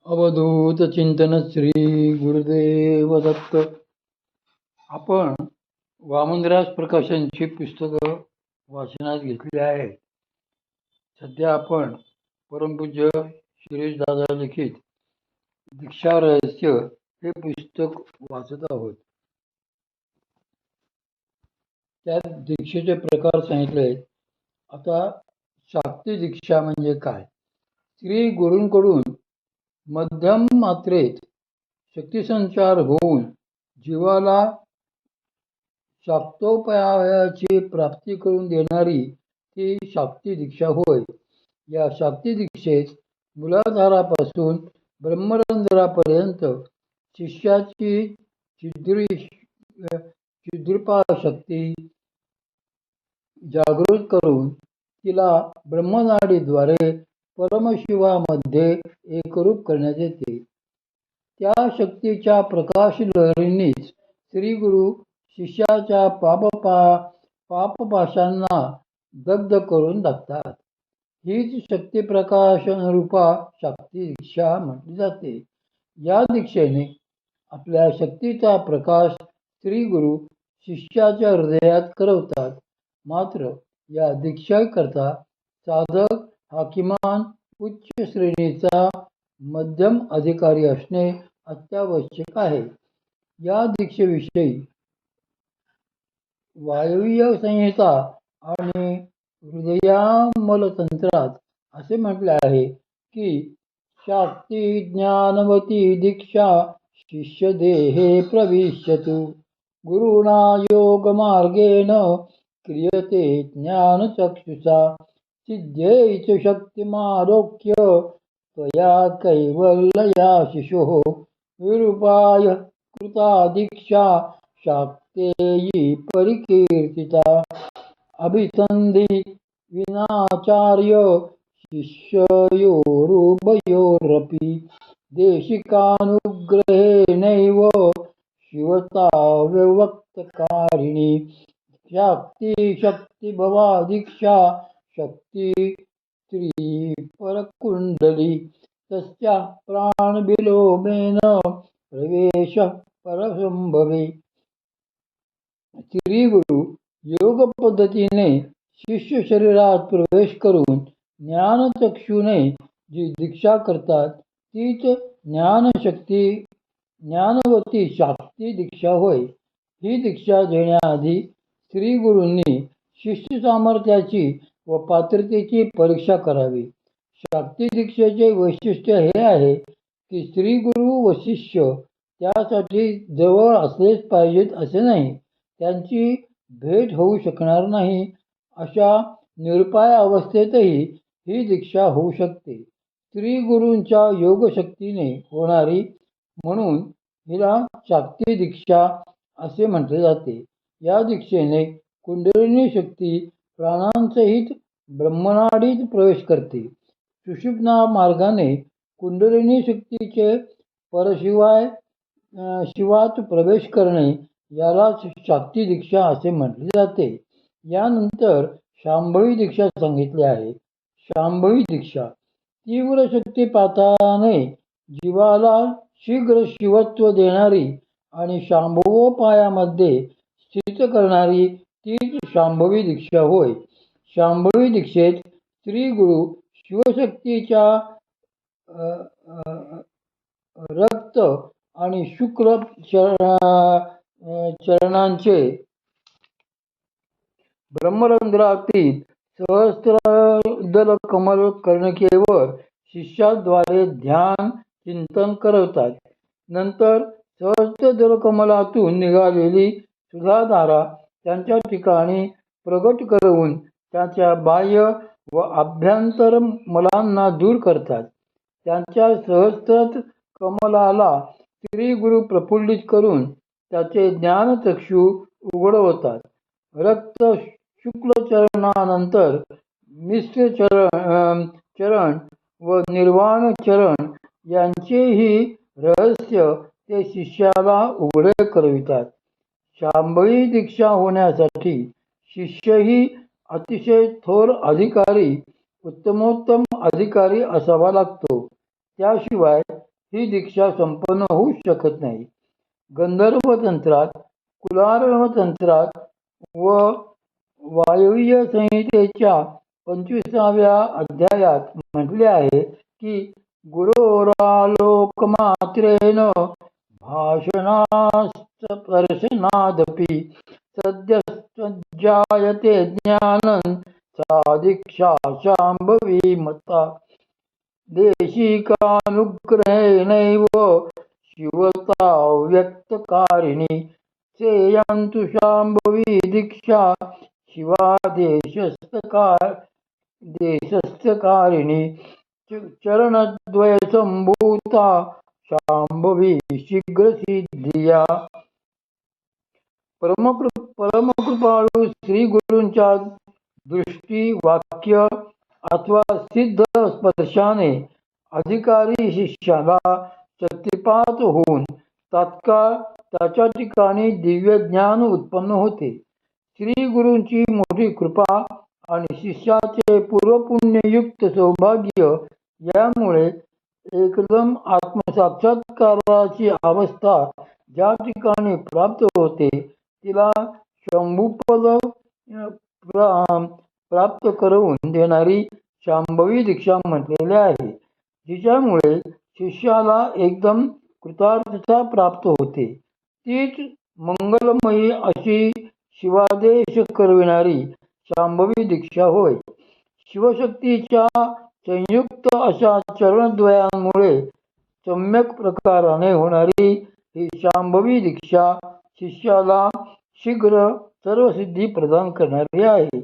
अवधूत चिंतन श्री गुरुदेव दत्त. आपण वामनराज प्रकाशनची पुस्तकं वाचनात घेतली आहेत. सध्या आपण परमपूज्य शिरीष दादा लिखित दीक्षा रहस्य हे पुस्तक वाचत आहोत. त्यात दीक्षेचे प्रकार सांगितले आहेत. आता शाक्ती दीक्षा म्हणजे काय? श्री गुरूंकडून मध्यम मात्रेत शक्तिसंचार होऊन जीवाला शाक्तोपायाची प्राप्ती करून देणारी ती शाक्ती दीक्षा होय. या शाक्ती दीक्षेत मूलाधारापासून ब्रह्मरंध्रापर्यंत शिष्याची शक्ती जागृत करून तिला ब्रह्मनाडीद्वारे परमशिवामध्ये एकरूप करण्यात येते. त्या शक्तीच्या प्रकाश लहरींनीच श्रीगुरु शिष्याच्या पापपाशांना दग्ध करून टाकतात. हीच शक्तिप्रकाशनरूपा शाक्ती दीक्षा म्हटली जाते. या दीक्षेने आपल्या शक्तीचा प्रकाश श्रीगुरु शिष्याच्या हृदयात करवतात. मात्र या दीक्षेकरता साधक हा किमान उच्च श्रेणीचा मध्यम अधिकारी असणे अत्यावश्यक आहे. या दीक्षेविषयी वायव्य संहिता आणि हृदयामलतंत्रात असे म्हटले आहे की शाक्ती ज्ञानवती दीक्षा शिष्य देहे प्रविश्यतु गुरुणा योगमार्गेण क्रियते ज्ञानचक्षुषा सिद्धेच शक्तिमारोक्य त्वया कैवल्यया शिशोः विरूपाय कृता दीक्षा शाक्तेयी परिकीर्तिता अभिसन्धि विनाचार्य शिष्ययोरुभयोरपि देशिकानुग्रहेणैव शिवता व्यक्तकारिणी शाक्ती शक्तिभवा दीक्षा शक्ती स्त्री परकुंडली तस्या प्राणविलोमेन प्रवेश परसंभवे. श्रीगुरु योग पद्धतीने शिष्य शरीरात प्रवेश करून ज्ञानचक्षुने जी दीक्षा करतात तीच ज्ञानवती शाक्ती दीक्षा होय. ही दीक्षा घेण्याआधी श्रीगुरूंनी शिष्य सामर्थ्याची व पात्रतेची परीक्षा करावी. शाक्ती दीक्षेचे वैशिष्ट्य हे आहे की श्रीगुरु व शिष्य त्यासाठी जवळ असलेच पाहिजेत असे नाही. त्यांची भेट होऊ शकणार नाही अशा निरुपाय अवस्थेतही ही दीक्षा होऊ शकते. श्रीगुरूंच्या योगशक्तीने होणारी म्हणून हिला शाक्ती दीक्षा असे म्हटले जाते. या दीक्षेने कुंडलिनी शक्ती प्राणांसहित ब्रह्मनाडीत प्रवेश करते. सुषुम्ना मार्गाने कुंडलिनी शक्तीचे शिवात प्रवेश करणे यालाच शाक्ती दीक्षा असे म्हटले जाते. यानंतर शांभवी दीक्षा सांगितली आहे. शांभवी दीक्षा तीव्र शक्तिपाताने जीवाला शीघ्र शिवत्व देणारी आणि शांभवोपायामध्ये स्थित करणारी तीच शांभवी दीक्षा होय. शांभवी दीक्षेत श्रीगुरु शिवशक्तीच्या रक्त आणि शुक्ल चरणांचे ब्रह्मरंध्रातील सहस्त्रदल कमल कर्णिकेवर शिष्याद्वारे ध्यान चिंतन करवतात. नंतर सहस्त्रदल कमलातून निघालेली सुधाधारा त्यांच्या ठिकाणी प्रगट करवून त्यांच्या बाह्य व आभ्यंतर मलांना दूर करतात. त्यांच्या सहस्त्र कमलाला श्रीगुरु प्रफुल्लित करून त्याचे ज्ञानचक्षु उघडवतात. रक्त शुक्ल चरणानंतर मिश्र चरण व निर्वाण चरण यांचेही रहस्य ते शिष्याला उघडे करवितात. शांभवी दीक्षा होण्यासाठी शिष्यही अतिशय थोर अधिकारी उत्तमोत्तम अधिकारी असावा लागतो. त्याशिवाय ही दीक्षा संपन्न होऊ शकत नाही. गंधर्व तंत्रात, कुलार्व तंत्रात व वायव्य संहितेच्या 25व्या अध्यायात म्हटले आहे की गुरोरालोकमात्रेण भाषणास्पर्शनादपि सद्यस्त्वज्जायते ज्ञानं सा दीक्षा शाम्भवी मता देशिकानुग्रहेणैव शिवता व्यक्तकारिणी सेयन्तु शाम्भवी दीक्षा शिवा देशस्थकारिणी चरणद्वयसम्भूता शाम्भवी शीघ्रसिद्धिया. परमकृपाळू श्री गुरूंच्या दृष्टी, वाक्य अथवा सिद्ध स्पर्शाने अधिकारी शिष्याला शक्तिपात होऊन तात्काळ त्याच्या ठिकाणी दिव्य ज्ञान उत्पन्न होते. श्री गुरूंची मोठी कृपा आणि शिष्याचे पूर्वपुण्ययुक्त सौभाग्य यामुळे एकदम आत्मसाक्षात्काराची अवस्था ज्या ठिकाणी प्राप्त होते तिला शंभूपद प्राप्त करून देणारी शांभवी दीक्षा म्हटलेले आहे, जिच्यामुळे शिष्याला एकदम कृतार्थता प्राप्त होते. तीच मंगलमयी अशी शिवादेश करविणारी शांभवी दीक्षा होय. शिवशक्तीच्या संयुक्त अशा चरणद्वयांमुळे सम्यक प्रकाराने होणारी ही शांभवी दीक्षा शिष्याला शीघ्र सर्व सिद्धी प्रदान करणारी आहे.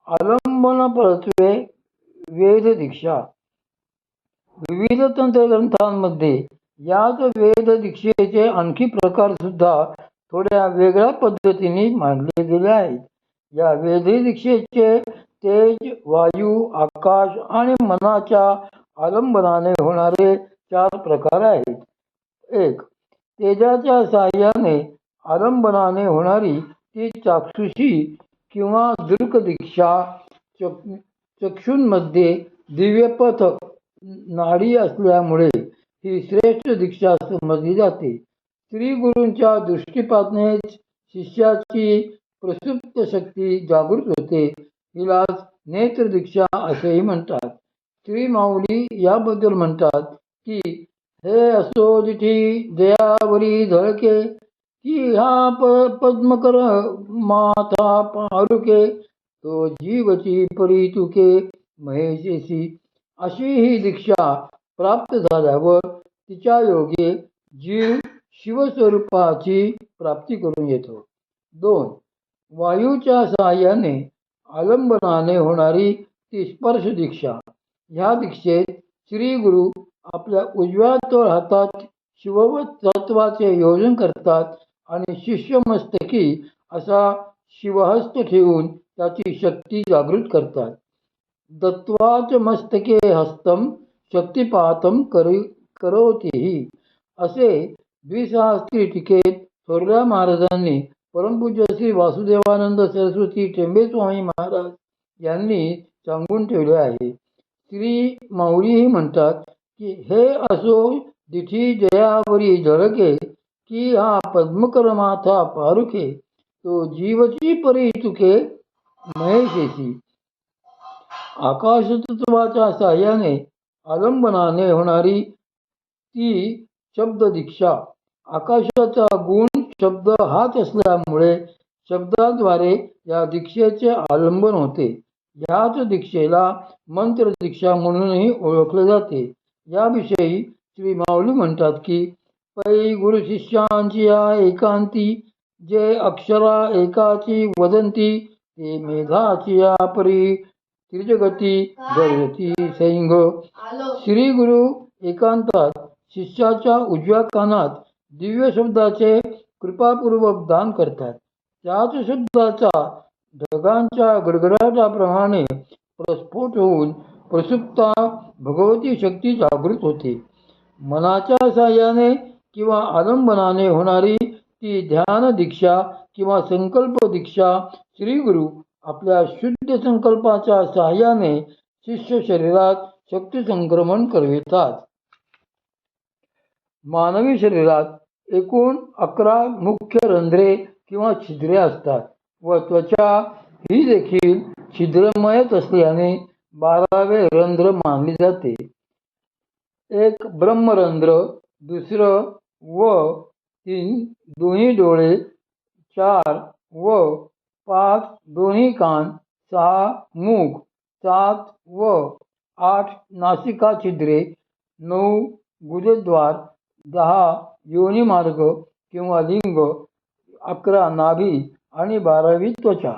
आलंबनपरत्वे वेद दीक्षा. विविध तंत्रग्रंथांमध्ये याच वेद दीक्षेचे आणखी प्रकार सुद्धा थोड्या वेगळ्या पद्धतीने मांडले गेले आहेत. या वेद दीक्षेचे तेज, वायू, आकाश आणि मनाच्या आलंबनाने होणारे 4 प्रकार आहेत. 1. तेजाच्या साहाय्याने आलंबनाने होणारी ती चाक्षुषी किंवा दृक दीक्षा. चक्षूंमध्ये दिव्यपथ नाडी असल्यामुळे ही श्रेष्ठ दीक्षा समजली जाते. श्री गुरूंच्या दृष्टीपातनेच शिष्याची प्रसुप्त शक्ती जागृत होते. हिलाच नेत्र दीक्षा असेही म्हणतात. श्री माऊली याबद्दल म्हणतात की हे असो दिठी जयावरी झळके की हा पद्मकर माथा पारुके तो जीवची परी तुके महेशेसी. अशी ही दीक्षा प्राप्त झाल्यावर तिच्या योगे जीव शिवस्वरूपाची प्राप्ती करून येतो. 2. वायूच्या सहाय्याने आलंबनाने होणारी ती स्पर्श दीक्षा. ह्या दीक्षेत श्री गुरु आपल्या उजव्या तळ हातात शिवतत्वाचे योजन करतात आणि शिष्यमस्तकी असा शिवहस्त ठेवून त्याची शक्ती जागृत करतात. दत्वाच मस्तके हस्तम शक्तिपातम करोतीही असे द्विसहस्त्री टीकेत थोरल्या महाराजांनी परमपूज्य श्री वासुदेवानंद सरस्वती टेंबेस्वामी महाराज यांनी सांगून ठेवले आहे. श्री माऊलीही म्हणतात की हे असो दिठी जयावरी झळके की हा पद्मकर माथा पारुखे तो जीवची परी तुके महेशेसी. आकाशतत्वाच्या साहाय्याने आलंबनाने होणारी ती शब्द दीक्षा. आकाशाचा गुण शब्द हाच असल्यामुळे शब्दाद्वारे या दीक्षेचे आलंबन होते. ह्याच दीक्षेला मंत्र दीक्षा म्हणूनही ओळखले जाते. याविषयी श्री माऊली म्हणतात की पै गुरु शिष्यांची या एकांती जे अक्षरा एकाची वदंती ते मेधाची या परी त्रिजगती गर्जती सैंग. श्री गुरु एकांतात शिष्याच्या उजव्या कानात दिव्य शब्दाचे कृपापूर्वक दान करतात. त्याच शब्दाचा ढगांच्या गडगडाटाप्रमाणे प्रस्फोट होऊन प्रसुप्ता भगवती शक्ती जागृत होते. मनाच्या साहाय्याने किंवा आलंबनाने होणारी ती ध्यान दीक्षा किंवा संकल्प दीक्षा श्री गुरु आपल्या शुद्ध संकल्पाच्या साहाय्याने शिष्य शरीरात शक्ती संक्रमण करवितात. मानवी शरीरात एकूण 11 मुख्य रंध्रे किंवा छिद्रे असतात व त्वचा ही देखील छिद्रमयच असल्याने 12वे रंध्र मानली जाते. एक ब्रह्मरंध्र, दुसरं व 3 दोन्ही डोळे, 4 व 5 दोन्ही कान, 6 मूग, 7 व 8 नासिका छिद्रे, 9 गुदद्वार, 10 योनिमार्ग किंवा लिंग, 11 नाभी आणि 12वी त्वचा.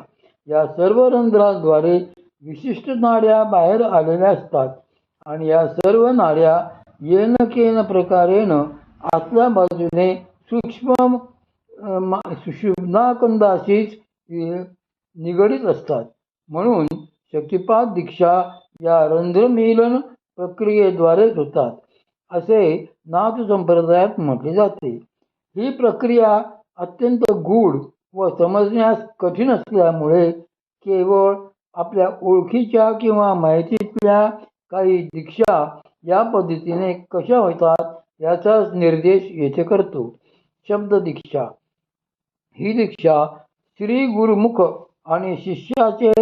या सर्व रंध्रांद्वारे विशिष्ट नाड्या बाहेर आलेल्या असतात आणि या सर्व नाड्या येनकेन प्रकारेण आतल्या बाजूने सूक्ष्म सुषुम्नाकंदाशीच निगडीत असतात. म्हणून शक्तिपात दीक्षा या रंध्रमीलन प्रक्रियेद्वारेच होतात असे नाथ संप्रदायात म्हटले जाते. ही प्रक्रिया अत्यंत गूढ व समजण्यास कठीण असल्यामुळे केवळ आपल्या ओळखीच्या किंवा माहितीतल्या काही दीक्षा या पद्धतीने कशा होतात याचाच निर्देश येथे करतो. शब्द दीक्षा ही दीक्षा श्री गुरुमुख आणि शिष्याचे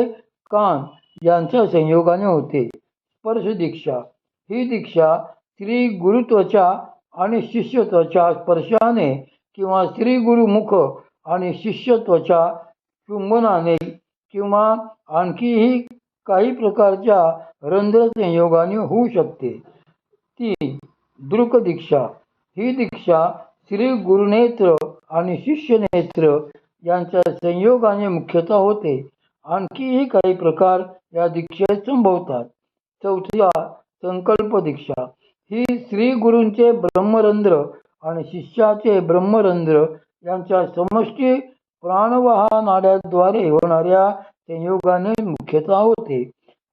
कान यांच्या संयोगाने होते. स्पर्श दीक्षा ही दीक्षा श्री गुरुत्वचा आणि शिष्य त्वचा स्पर्शाने किंवा श्री गुरुमुख आणि शिष्य त्वचा चुंबनाने किंवा आणखीही काही प्रकारच्या रंध्र संयोगाने होऊ शकते. 3 दृक दीक्षा ही दीक्षा श्री गुरुनेत्र आणि शिष्य नेत्र यांच्या संयोगाने मुख्यतः होते. आणखीही काही प्रकार या दीक्षेत संभवतात. 4 संकल्प दीक्षा ही श्री गुरूंचे ब्रह्मरंध्र आणि शिष्याचे ब्रह्मरंध्र यांच्या समष्टी प्राणवाहा नाड्याद्वारे होणाऱ्या संयोगाने मुख्यतः होते.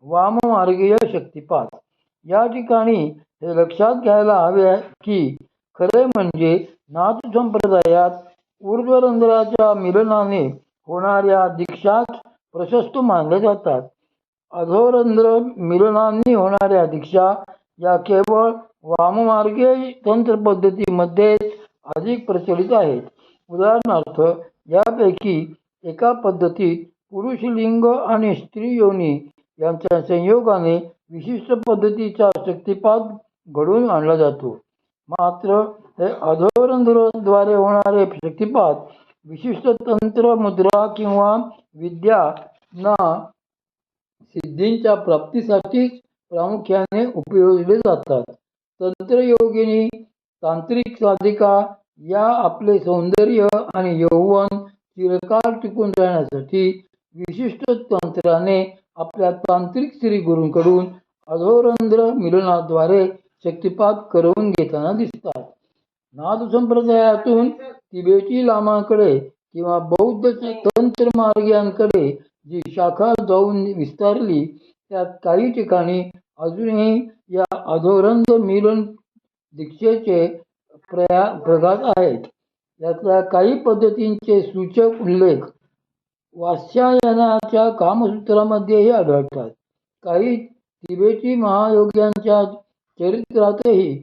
वाममार्गीय शक्तिपात या ठिकाणी हे लक्षात घ्यायला हवे की खरे म्हणजे नाथ संप्रदायात ऊर्ध्वरंध्राच्या मिलनाने होणाऱ्या दीक्षाच प्रशस्त मानल्या जातात. अधोरंध्र मिलनांनी होणाऱ्या दीक्षा या केवळ वाममार्गीय तंत्र पद्धतीमध्येच अधिक प्रचलित आहेत. उदाहरणार्थ यापैकी एका पद्धतीत पुरुष लिंग आणि स्त्री योनी यांच्या संयोगाने विशिष्ट पद्धतीचा शक्तिपात घडवून आणला जातो. मात्र हे अधोरंध्राद्वारे होणारे शक्तिपात विशिष्ट तंत्र मुद्रा किंवा विद्या ना सिद्धींच्या प्राप्तीसाठीच प्रामुख्याने उपयोजले जातात. तंत्रयोगिनी तांत्रिक साधिका या आपले सौंदर्य आणि यौवन चिरकाल टिकून राहण्यासाठी विशिष्ट तंत्राने आपल्या तांत्रिक श्री गुरूंकडून अधोरंध्र मिलनाद्वारे शक्तिपात करवून घेताना दिसतात. नाथ संप्रदायातून तिबेटी लामांकडे किंवा बौद्ध तंत्रमार्गियांकडे जी शाखा जाऊन विस्तारली त्यात काही ठिकाणी अजूनही या अधोरंध्र मिलन दीक्षेचे प्रघात आहेत. यातल्या काही पद्धतींचे सूचक उल्लेख वात्स्यायनाच्या कामसूत्रामध्येही आढळतात. काही तिबेटी महायोग्यांच्या चरित्रातही